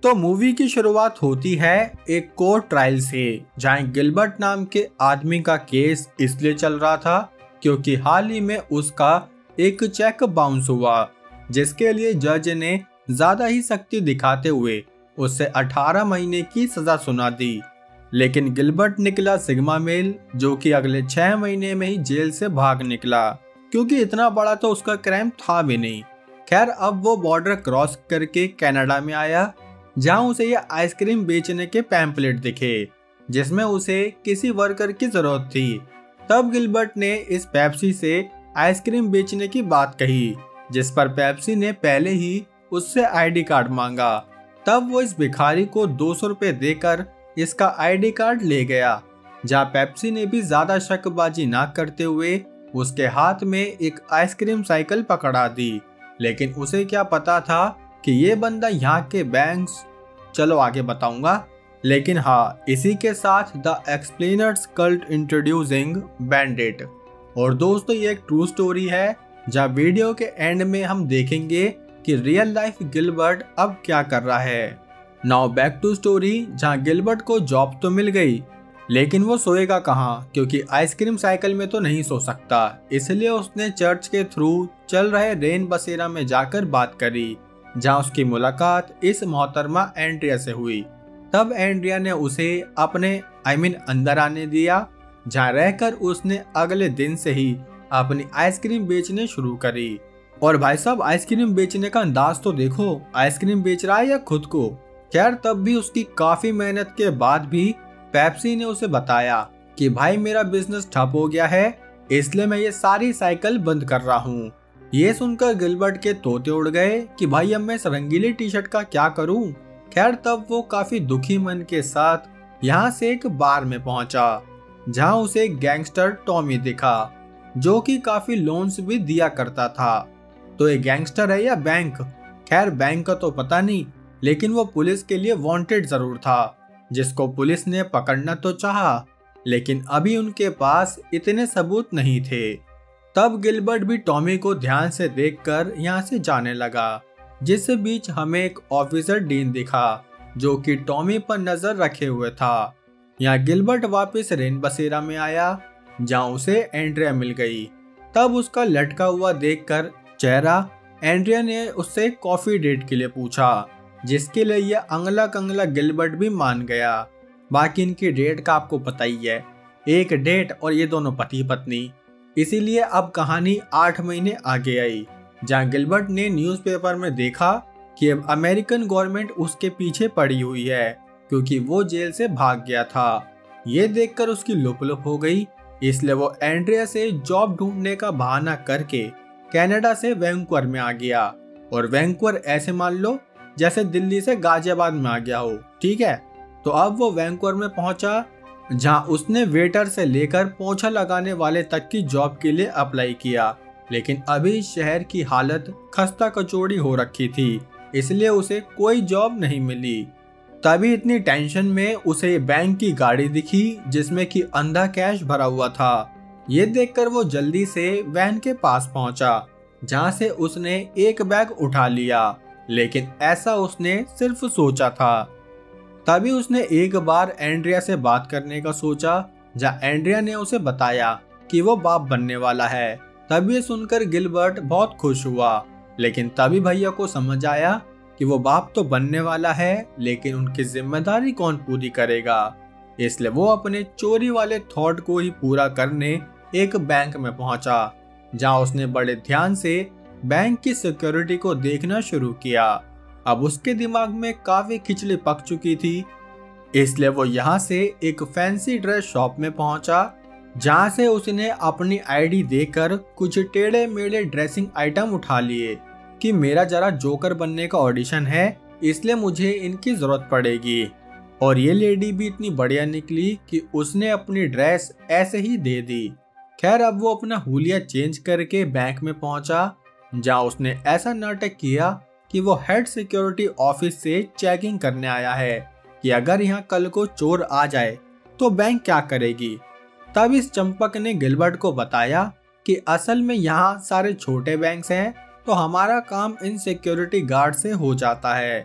तो मूवी की शुरुआत होती है एक कोर्ट ट्रायल से, जहां गिलबर्ट नाम के आदमी का केस इसलिए चल रहा था क्योंकि हाल ही में उसका एक चेक बाउंस हुआ, जिसके लिए जज ने ज्यादा ही सख्ती दिखाते हुए उसे 18 महीने की सजा सुना दी। लेकिन गिलबर्ट निकला सिग्मा मेल, जो कि अगले 6 महीने में ही जेल से भाग निकला, क्योंकि इतना बड़ा तो उसका क्राइम था भी नहीं। खैर, अब वो बॉर्डर क्रॉस करके कनाडा में आया, जहां उसे ये आइसक्रीम बेचने के पैम्पलेट दिखे, जिसमें उसे किसी वर्कर की जरूरत थी। तब गिलबर्ट ने इस पेप्सी से आइसक्रीम बेचने की बात कही, जिस पर पेप्सी ने पहले ही उससे आईडी कार्ड मांगा। तब वो इस भिखारी को 200 रुपए देकर इसका आईडी कार्ड ले गया, जहाँ पेप्सी ने भी ज्यादा शकबाजी ना करते हुए उसके हाथ में एक आइसक्रीम साइकिल पकड़ा दी। लेकिन उसे क्या पता था कि ये बंदा यहाँ के बैंक्स, चलो आगे बताऊंगा। लेकिन हाँ, इसी के साथ the explainers cult introducing bandit. और दोस्तों, ये एक ट्रू स्टोरी है, जहाँ वीडियो के एंड में हम देखेंगे कि रियल लाइफ गिलबर्ट अब क्या कर रहा है। नाउ बैक टू स्टोरी, जहाँ गिलबर्ट को जॉब तो मिल गई, लेकिन वो सोएगा कहाँ, क्योंकि आइसक्रीम साइकिल में तो नहीं सो सकता। इसलिए उसने चर्च के थ्रू चल रहे रेन बसेरा में जाकर बात करी, जहाँ उसकी मुलाकात इस मोहतरमा एंड्रिया से हुई। तब एंड्रिया ने उसे अपने अंदर आने दिया, जहाँ रहकर उसने अगले दिन से ही अपनी आइसक्रीम बेचने शुरू करी। और भाई साहब, आइसक्रीम बेचने का अंदाज तो देखो, आइसक्रीम बेच रहा है या खुद को। खैर, तब भी उसकी काफी मेहनत के बाद भी पेप्सी ने उसे बताया कि भाई, मेरा बिजनेस ठप हो गया है, इसलिए मैं ये सारी साइकिल बंद कर रहा हूँ। ये सुनकर गिलबर्ट के तोते उड़ गए कि भाई, अब मैं इस रंगीली टी शर्ट का क्या करूँ। खैर, तब वो काफी दुखी मन के साथ यहाँ से एक बार में पहुंचा, जहाँ उसे एक गैंगस्टर टॉमी दिखा, जो कि काफी लोन्स भी दिया करता था। तो ये गैंगस्टर है या बैंक? खैर, बैंक का तो पता नहीं, लेकिन वो पुलिस के लिए वांटेड जरूर था, जिसको पुलिस ने पकड़ना तो चाहा, लेकिन अभी उनके पास इतने सबूत नहीं थे। तब गिलबर्ट भी टॉमी को ध्यान से देखकर यहाँ से जाने लगा, जिस बीच हमें एक ऑफिसर डीन दिखा, जो कि टॉमी पर नजर रखे हुए था। यहाँ गिलबर्ट वापस रेन बसेरा में आया, जहाँ उसे एंड्रिया मिल गई। तब उसका लटका हुआ देखकर चेहरा एंड्रिया ने उससे कॉफी डेट के लिए पूछा, जिसके लिए यह अंगला कंगला गिलबर्ट भी मान गया। बाकी इनकी डेट का आपको पता ही है, एक डेट और ये दोनों पति पत्नी। इसीलिए अब कहानी 8 महीने आगे आई, जहाँ गिलबर्ट ने न्यूज़पेपर में देखा कि अब अमेरिकन गवर्नमेंट उसके पीछे पड़ी हुई है, क्योंकि वो जेल से भाग गया था। ये देखकर उसकी लुप हो गई, इसलिए वो एंड्रिया से जॉब ढूंढने का बहाना करके कनाडा से वैंकूवर में आ गया। और वैंकूवर ऐसे मान लो जैसे दिल्ली से गाजियाबाद में आ गया हो, ठीक है। तो अब वो वैंकूवर में पहुंचा, जहां उसने वेटर से लेकर पोछा लगाने वाले तक की जॉब के लिए अप्लाई किया। लेकिन अभी शहर की हालत खस्ता कचौड़ी हो रखी थी, इसलिए उसे कोई जॉब नहीं मिली। तभी इतनी टेंशन में उसे बैंक की गाड़ी दिखी, जिसमें कि अंधा कैश भरा हुआ था। ये देखकर वो जल्दी से वैन के पास पहुंचा, जहां से उसने एक बैग उठा लिया, लेकिन ऐसा उसने सिर्फ सोचा था। तभी उसने एक बार एंड्रिया से बात करने का सोचा, जहां एंड्रिया ने उसे बताया कि वो बाप बनने वाला है। तभी सुनकर गिलबर्ट बहुत खुश हुआ, लेकिन तभी भैया को समझ आया कि वो बाप तो बनने वाला है, लेकिन उनकी जिम्मेदारी कौन पूरी करेगा। इसलिए वो अपने चोरी वाले थॉट को ही पूरा करने एक बैंक में पहुंचा, जहां उसने बड़े ध्यान से बैंक की सिक्योरिटी को देखना शुरू किया। अब उसके दिमाग में काफी खिचड़ी पक चुकी थी, इसलिए वो यहाँ से एक फैंसी ड्रेस शॉप में पहुंचा, जहां से उसने अपनी आईडी देकर कुछ टेढ़े मेढ़े ड्रेसिंग आइटम उठा लिए कि मेरा जरा जोकर बनने का ऑडिशन है, इसलिए मुझे इनकी जरूरत पड़ेगी। और ये लेडी भी इतनी बढ़िया निकली कि उसने अपनी ड्रेस ऐसे ही दे दी। खैर, अब वो अपना हुलिया चेंज करके बैंक में पहुंचा, जहां उसने ऐसा नाटक किया कि वो हेड सिक्योरिटी ऑफिस से चेकिंग करने आया है कि अगर यहाँ कल को चोर आ जाए तो बैंक क्या करेगी। तब इस चंपक ने गिलबर्ट को बताया कि असल में यहाँ सारे छोटे बैंक्स हैं, तो हमारा काम इन सिक्योरिटी गार्ड से हो जाता है।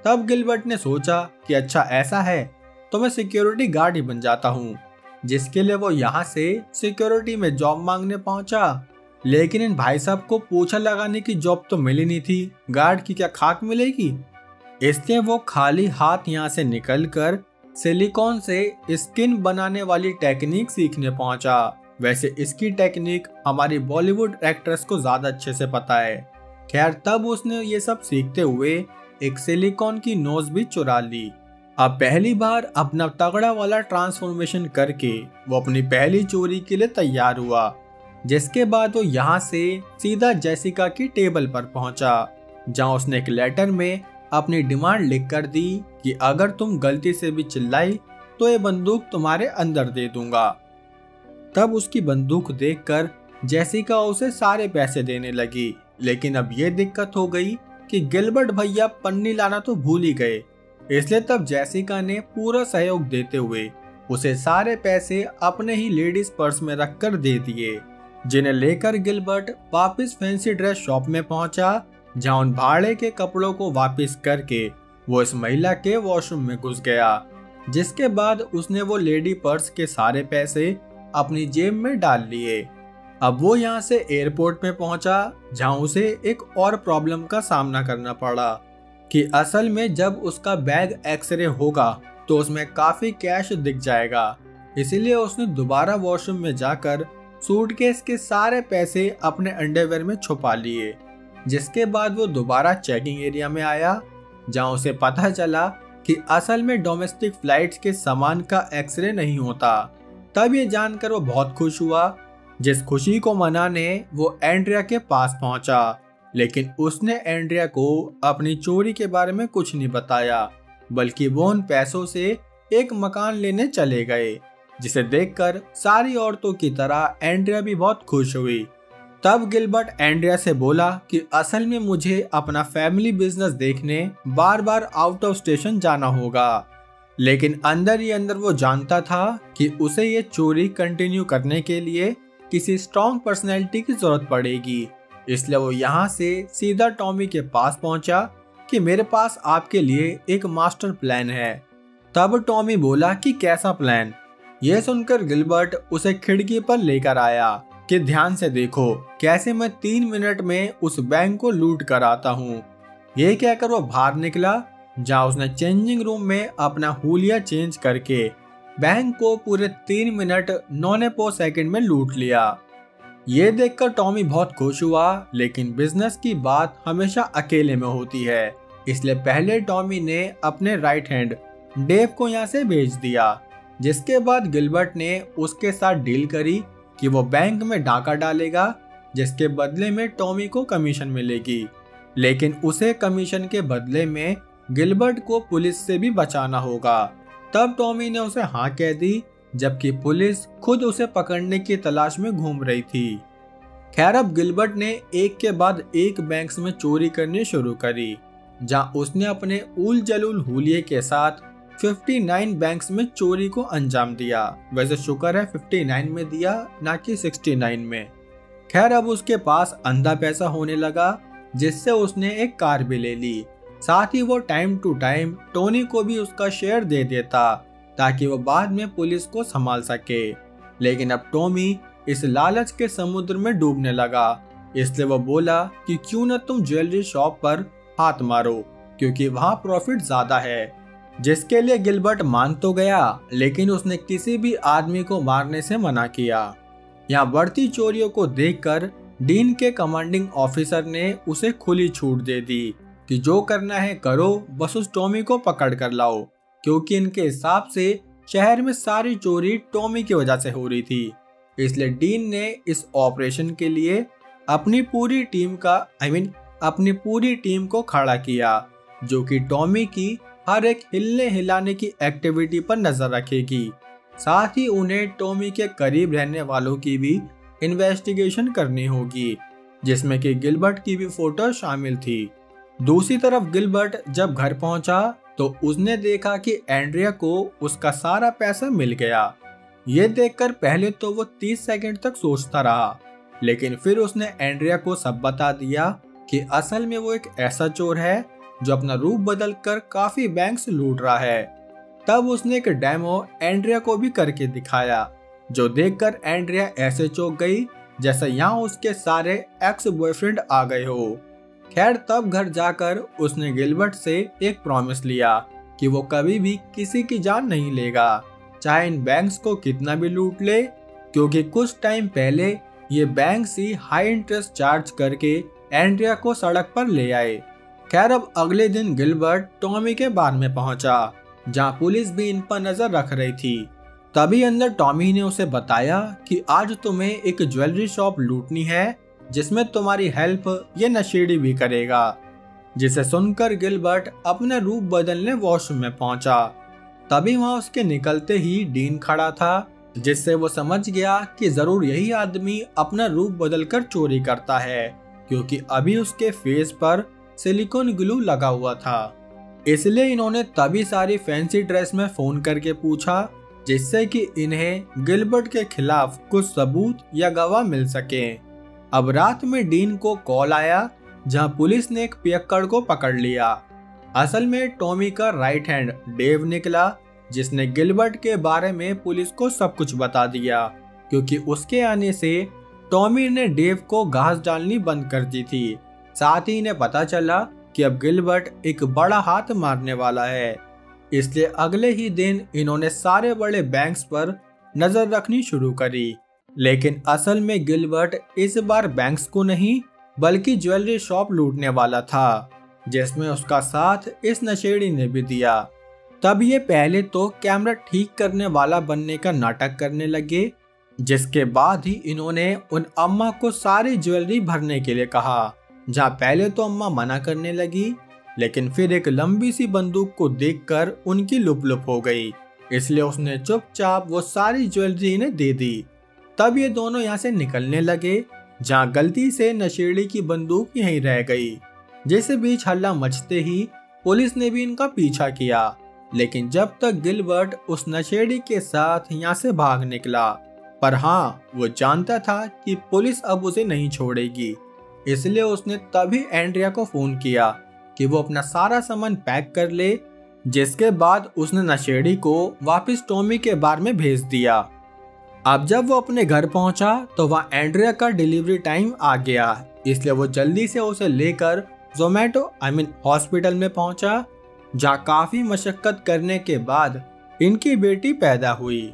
तब गिलबर्ट ने सोचा कि अच्छा ऐसा है तो मैं सिक्योरिटी गार्ड ही बन जाता हूँ, जिसके लिए वो यहाँ से सिक्योरिटी में जॉब मांगने पहुंचा। लेकिन इन भाई साहब को पोछा लगाने की जॉब तो मिली नहीं थी, गार्ड की क्या खाक मिलेगी। इसलिए वो खाली हाथ यहाँ से निकलकर सिलिकॉन से स्किन बनाने वाली टेक्निक सीखने पहुंचा। वैसे इसकी टेक्निक हमारी बॉलीवुड एक्ट्रेस को ज्यादा अच्छे से पता है। खैर तब उसने ये सब सीखते हुए एक सिलिकॉन की नोज भी चुरा ली। अब पहली बार अपना तगड़ा वाला ट्रांसफॉर्मेशन करके वो अपनी पहली चोरी के लिए तैयार हुआ, जिसके बाद वो यहाँ से सीधा जेसिका की टेबल पर पहुंचा, जहां उसने एक लेटर में अपनी डिमांड लिख कर दी कि अगर तुम गलती से भी चिल्लाई तो ये बंदूक तुम्हारे अंदर दे दूंगा। तब उसकी बंदूक देखकर जेसिका उसे सारे पैसे देने लगी, लेकिन अब ये दिक्कत हो गई कि गिलबर्ट भैया पन्नी लाना तो भूल ही गए। इसलिए तब जेसिका ने पूरा सहयोग देते हुए उसे सारे पैसे अपने ही लेडीज पर्स में रखकर दे दिए, जिन्हें लेकर गिलबर्ट वापस फैंसी ड्रेस शॉप में पहुंचा, जहां उन भाड़े के कपड़ों को वापस करके वो इस महिला के वॉशरूम में घुस गया, जिसके बाद उसने वो लेडी पर्स के सारे पैसे अपनी जेब में डाल लिए। अब वो यहाँ से एयरपोर्ट में पहुंचा, जहां उसे एक और प्रॉब्लम का सामना करना पड़ा कि असल में जब उसका बैग एक्सरे होगा तो उसमें काफी कैश दिख जाएगा। इसीलिए उसने दोबारा वॉशरूम में जाकर सूटकेस के सारे पैसे अपने अंडरवेयर में छुपा लिए, जिसके बाद वो दोबारा चेकिंग एरिया में आया, जहां उसे पता चला कि असल में डोमेस्टिक फ्लाइट्स के सामान का एक्सरे नहीं होता। तब ये जानकर वो बहुत खुश हुआ, जिस खुशी को मनाने वो एंड्रिया के पास पहुंचा, लेकिन उसने एंड्रिया को अपनी चोरी के बारे में कुछ नहीं बताया, बल्कि वो उन पैसों से एक मकान लेने चले गए, जिसे देखकर सारी औरतों की तरह एंड्रिया भी बहुत खुश हुई। तब गिलबर्ट एंड्रिया से बोला कि असल में मुझे अपना फैमिली बिजनेस देखने बार बार आउट ऑफ स्टेशन जाना होगा, लेकिन अंदर ही अंदर वो जानता था कि उसे ये चोरी कंटिन्यू करने के लिए किसी स्ट्रॉन्ग पर्सनैलिटी की जरूरत पड़ेगी। इसलिए वो यहाँ से सीधा टॉमी के पास पहुंचा कि मेरे पास आपके लिए एक मास्टर प्लान है। तब टॉमी बोला कि कैसा प्लान? यह सुनकर गिलबर्ट उसे खिड़की पर लेकर आया कि ध्यान से देखो कैसे मैं 3 मिनट में उस बैंक को लूट कर आता हूँ। ये कहकर वो बाहर निकला, जहाँ उसने चेंजिंग रूम में अपना हुलिया चेंज करके बैंक को पूरे 3 मिनट 9 सेकंड में लूट लिया। ये देखकर टॉमी बहुत खुश हुआ, लेकिन बिजनेस की बात हमेशा अकेले में होती है, इसलिए पहले टॉमी ने अपने राइट हैंड डेव को यहाँ से भेज दिया, जिसके बाद गिलबर्ट ने उसके साथ डील करी कि वो बैंक में डाका डालेगा, जिसके बदले में टॉमी को कमीशन मिलेगी, लेकिन उसे कमीशन के बदले में गिलबर्ट को पुलिस से भी बचाना होगा। तब टॉमी ने उसे हाँ कह दी, जबकि पुलिस खुद उसे पकड़ने की तलाश में घूम रही थी। खैर अब गिलबर्ट ने एक के बाद एक बैंक्स में चोरी करनी शुरू करी, जहां उसने अपने उल जलूल हुलिये के साथ 59 बैंक्स में चोरी को अंजाम दिया। वैसे शुक्र है 59 में दिया, ना कि 69 में। खैर अब उसके पास अंधा पैसा होने लगा, जिससे उसने एक कार भी ले ली। साथ ही वो टाइम टू टाइम टोनी को भी उसका शेयर दे देता, ताकि वो बाद में पुलिस को संभाल सके। लेकिन अब टॉमी इस लालच के समुद्र में डूबने लगा, इसलिए वो बोला कि क्यों न तुम ज्वेलरी शॉप पर हाथ मारो, क्योंकि वहाँ प्रॉफिट ज्यादा है। जिसके लिए गिलबर्ट मान तो गया, लेकिन उसने किसी भी आदमी को मारने से मना किया। यहाँ बढ़ती चोरियों को देखकर डीन के कमांडिंग ऑफिसर ने उसे खुली छूट दे दी कि जो करना है करो, बस उस टॉमी को पकड़ कर लाओ, क्योंकि इनके हिसाब से शहर में सारी चोरी टॉमी की वजह से हो रही थी। इसलिए डीन ने इस ऑपरेशन के लिए अपनी पूरी टीम को खड़ा किया, जो कि टॉमी की हर एक हिलने हिलाने की एक्टिविटी पर नजर रखेगी। साथ ही उन्हें टॉमी के करीब रहने वालों की भी इन्वेस्टिगेशन करनी होगी, जिसमें कि गिलबर्ट की भी फोटो शामिल थी। दूसरी तरफ गिलबर्ट जब घर पहुंचा तो उसने देखा कि एंड्रिया को उसका सारा पैसा मिल गया। ये देखकर पहले तो वो 30 सेकंड तक सोचता रहा, लेकिन फिर उसने एंड्रिया को सब बता दिया कि असल में वो एक ऐसा चोर है जो अपना रूप बदलकर काफी बैंक्स लूट रहा है। तब उसने एक डेमो एंड्रिया को भी करके दिखाया, जो देखकर एंड्रिया ऐसे चौंक गई जैसे यहाँ उसके सारे एक्स बॉयफ्रेंड आ गए हो। खैर तब घर जाकर उसने गिलबर्ट से एक प्रॉमिस लिया कि वो कभी भी किसी की जान नहीं लेगा, चाहे इन बैंक्स को कितना भी लूट ले, क्योंकि कुछ टाइम पहले ये बैंक्स ही हाई इंटरेस्ट चार्ज करके एंड्रिया को सड़क पर ले आए। खैर अब अगले दिन गिलबर्ट टॉमी के बार में पहुंचा, जहां पुलिस भी इन पर नजर रख रही थी। तभी अंदर टॉमी ने उसे बताया कि आज तुम्हें एक ज्वेलरी शॉप लूटनी है, जिसमें तुम्हारी हेल्प ये नशेड़ी भी करेगा। जिसे सुनकर गिलबर्ट अपने रूप बदलने वॉशरूम में पहुंचा। तभी वहां उसके निकलते ही डीन खड़ा था, जिससे वो समझ गया कि जरूर यही आदमी अपना रूप बदलकर चोरी करता है, क्योंकि अभी उसके फेस पर सिलिकॉन ग्लू लगा हुआ था। इसलिए इन्होंने तभी सारी फैंसी ड्रेस में फोन करके पूछा, जिससे कि इन्हें गिलबर्ट के खिलाफ कुछ सबूत या गवाह मिल सके। अब रात में डीन को कॉल आया, जहां पुलिस ने एक पियक्कड़ को पकड़ लिया। असल में टॉमी का राइट हैंड डेव निकला, जिसने गिलबर्ट के बारे में पुलिस को सब कुछ बता दिया, क्योंकि उसके आने से टॉमी ने डेव को घास डालनी बंद कर दी थी। साथ ही इन्हें पता चला कि अब गिलबर्ट एक बड़ा हाथ मारने वाला है। इसलिए अगले ही दिन इन्होंने सारे बड़े बैंक्स पर नजर रखनी शुरू करी। लेकिन असल में गिलबर्ट इस बार बैंक्स को नहीं बल्कि ज्वेलरी शॉप लूटने वाला था, जिसमें उसका साथ इस नशेड़ी ने भी दिया। तब ये पहले तो कैमरा ठीक करने वाला बनने का नाटक करने लगे, जिसके बाद ही इन्होंने उन अम्मा को सारी ज्वेलरी भरने के लिए कहा, जहाँ पहले तो अम्मा मना करने लगी, लेकिन फिर एक लंबी सी बंदूक को देखकर उनकी लुप लुप हो गई। इसलिए उसने चुपचाप वो सारी ज्वेलरी इन्हें दे दी। तब ये दोनों यहाँ से निकलने लगे, जहाँ गलती से नशेड़ी की बंदूक यहीं रह गई। जैसे बीच हल्ला मचते ही पुलिस ने भी इनका पीछा किया, लेकिन जब तक गिलबर्ट उस नशेड़ी के साथ यहाँ से भाग निकला। पर हाँ, वो जानता था कि पुलिस अब उसे नहीं छोड़ेगी, इसलिए उसने तभी एंड्रिया को फोन किया कि वो अपना सारा सामान पैक कर ले। जिसके बाद उसने नशेड़ी को वापस टॉमी के बार में भेज दिया। अब जब वो अपने घर पहुंचा तो वहाँ एंड्रिया का डिलीवरी टाइम आ गया, इसलिए वो जल्दी से उसे लेकर हॉस्पिटल में पहुंचा, जहाँ काफी मशक्कत करने के बाद इनकी बेटी पैदा हुई।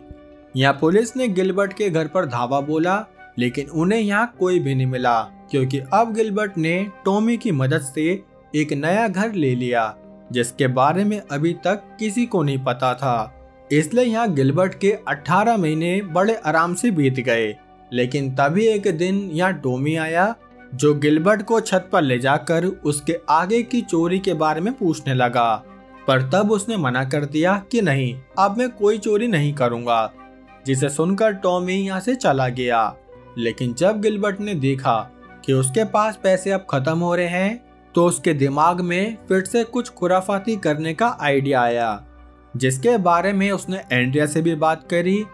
यहाँ पुलिस ने गिलबर्ट के घर पर धावा बोला, लेकिन उन्हें यहाँ कोई भी नहीं मिला, क्योंकि अब गिलबर्ट ने टॉमी की मदद से एक नया घर ले लिया, जिसके बारे में अभी तक किसी को नहीं पता था। इसलिए यहाँ गिलबर्ट के 18 महीने बड़े आराम से बीत गए। लेकिन तभी एक दिन यहाँ टॉमी आया, जो गिलबर्ट को छत पर ले जाकर उसके आगे की चोरी के बारे में पूछने लगा। पर तब उसने मना कर दिया कि नहीं, अब मैं कोई चोरी नहीं करूंगा। जिसे सुनकर टॉमी यहाँ से चला गया। लेकिन जब गिलबर्ट ने देखा कि उसके पास पैसे अब खत्म हो रहे हैं, तो उसके दिमाग में फिर से कुछ खुराफाती करने का आइडिया आया, जिसके बारे में उसने एंड्रिया से भी बात करी,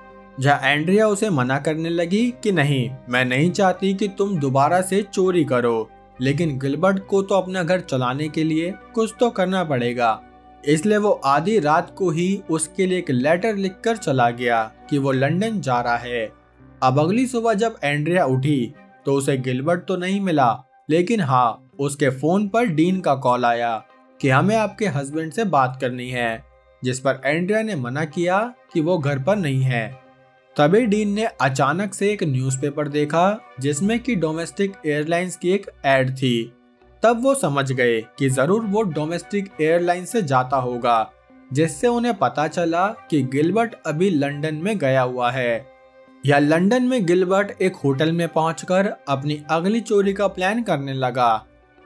जहाँ एंड्रिया उसे मना करने लगी कि नहीं, मैं नहीं चाहती कि तुम दोबारा से चोरी करो, लेकिन गिलबर्ट को तो अपना घर चलाने के लिए कुछ तो करना पड़ेगा। इसलिए वो आधी रात को ही उसके लिए एक लेटर लिखकर चला गया कि वो लंदन जा रहा है। अब अगली सुबह जब एंड्रिया उठी तो उसे गिलबर्ट तो नहीं मिला, लेकिन हाँ, उसके फोन पर डीन का कॉल आया कि हमें आपके हस्बैंड से बात करनी है, जिस पर एंड्रिया ने मना किया कि वो घर पर नहीं है। तभी डीन ने अचानक से एक न्यूज़पेपर देखा, जिसमें कि डोमेस्टिक एयरलाइंस की एक ऐड थी। तब वो समझ गए कि जरूर वो डोमेस्टिक एयरलाइन से जाता होगा, जिससे उन्हें पता चला कि गिलबर्ट अभी लंदन में गया हुआ है। या लंदन में गिलबर्ट एक होटल में पहुंचकर अपनी अगली चोरी का प्लान करने लगा।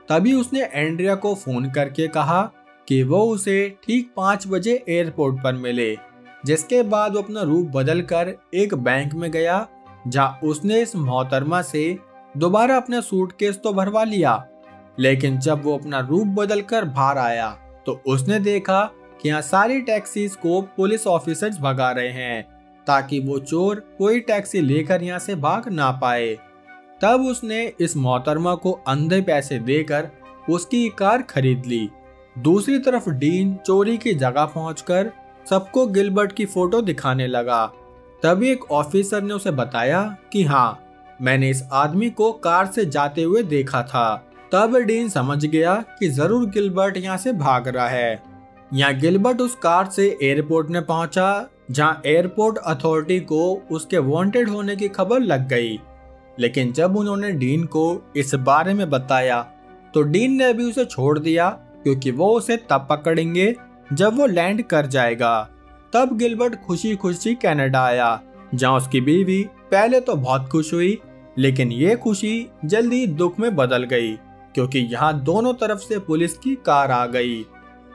तभी उसने एंड्रिया को फोन करके कहा कि वो उसे ठीक 5 बजे एयरपोर्ट पर मिले। जिसके बाद वो अपना रूप बदलकर एक बैंक में गया, जहां उसने इस मोहतरमा से दोबारा अपना सूटकेस तो भरवा लिया, लेकिन जब वो अपना रूप बदलकर बाहर आया तो उसने देखा कि यहाँ सारी टैक्सीज को पुलिस ऑफिसर्स भगा रहे हैं, ताकि वो चोर कोई टैक्सी लेकर यहाँ से भाग ना पाए। तब उसने इस मोहतरमा को अंधे पैसे देकर उसकी कार खरीद ली, दूसरी तरफ डीन चोरी की जगह पहुंचकर सबको गिलबर्ट की फोटो दिखाने लगा। तभी एक ऑफिसर ने उसे बताया कि हाँ, मैंने इस आदमी को कार से जाते हुए देखा था। तब डीन समझ गया कि जरूर गिलबर्ट यहाँ से भाग रहा है। यहाँ गिलबर्ट उस कार से एयरपोर्ट में पहुंचा, जहाँ एयरपोर्ट अथॉरिटी को उसके वांटेड होने की खबर लग गई। लेकिन जब उन्होंने डीन को इस बारे में बताया तो डीन ने भी उसे छोड़ दिया, क्योंकि वो उसे तब पकड़ेंगे जब वो लैंड कर जाएगा। तब गिलबर्ट खुशी खुशी कनाडा आया, जहाँ उसकी बीवी पहले तो बहुत खुश हुई, लेकिन ये खुशी जल्दी दुख में बदल गई, क्योंकि यहाँ दोनों तरफ से पुलिस की कार आ गई।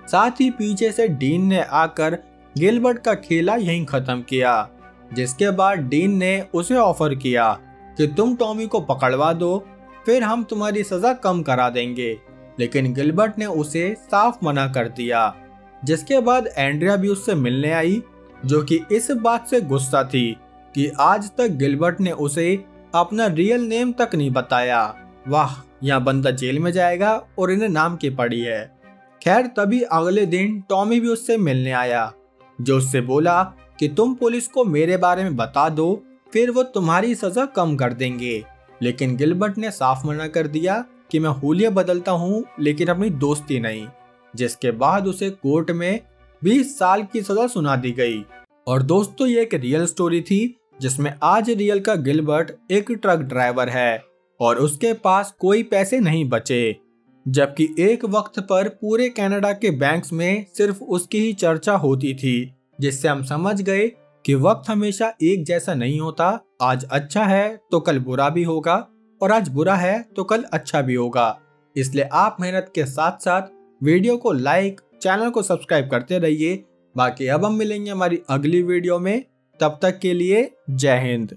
साथ ही पीछे से डीन ने आकर गिलबर्ट का खेला यहीं खत्म किया, जिसके बाद डीन ने उसे ऑफर किया कि तुम टॉमी को पकड़वा दो, फिर हम तुम्हारी सजा कम करा देंगे। लेकिन गिलबर्ट ने उसे साफ मना कर दिया, जिसके बाद एंड्रिया भी उससे मिलने आई, जो कि इस बात से गुस्सा थी कि आज तक गिलबर्ट ने उसे अपना रियल नेम तक नहीं बताया। वाह, यहाँ बंदा जेल में जाएगा और इन्हें नाम की पड़ी है। खैर, तभी अगले दिन टॉमी भी उससे मिलने आया, जो उससे बोला कि तुम पुलिस को मेरे बारे में बता दो, फिर वो तुम्हारी सजा कम कर देंगे। लेकिन गिलबर्ट ने साफ मना कर दिया कि मैं हुलिया बदलता हूँ, लेकिन अपनी दोस्ती नहीं। जिसके बाद उसे कोर्ट में 20 साल की सजा सुना दी गई। और दोस्तों, ये एक रियल स्टोरी थी, जिसमें आज रियल का गिलबर्ट एक ट्रक ड्राइवर है और उसके पास कोई पैसे नहीं बचे, जबकि एक वक्त पर पूरे कनाडा के बैंक्स में सिर्फ उसकी ही चर्चा होती थी, जिससे हम समझ गए कि वक्त हमेशा एक जैसा नहीं होता। आज अच्छा है तो कल बुरा भी होगा, और आज बुरा है तो कल अच्छा भी होगा। इसलिए आप मेहनत के साथ साथ वीडियो को लाइक, चैनल को सब्सक्राइब करते रहिए। बाकी अब हम मिलेंगे हमारी अगली वीडियो में, तब तक के लिए जय हिंद।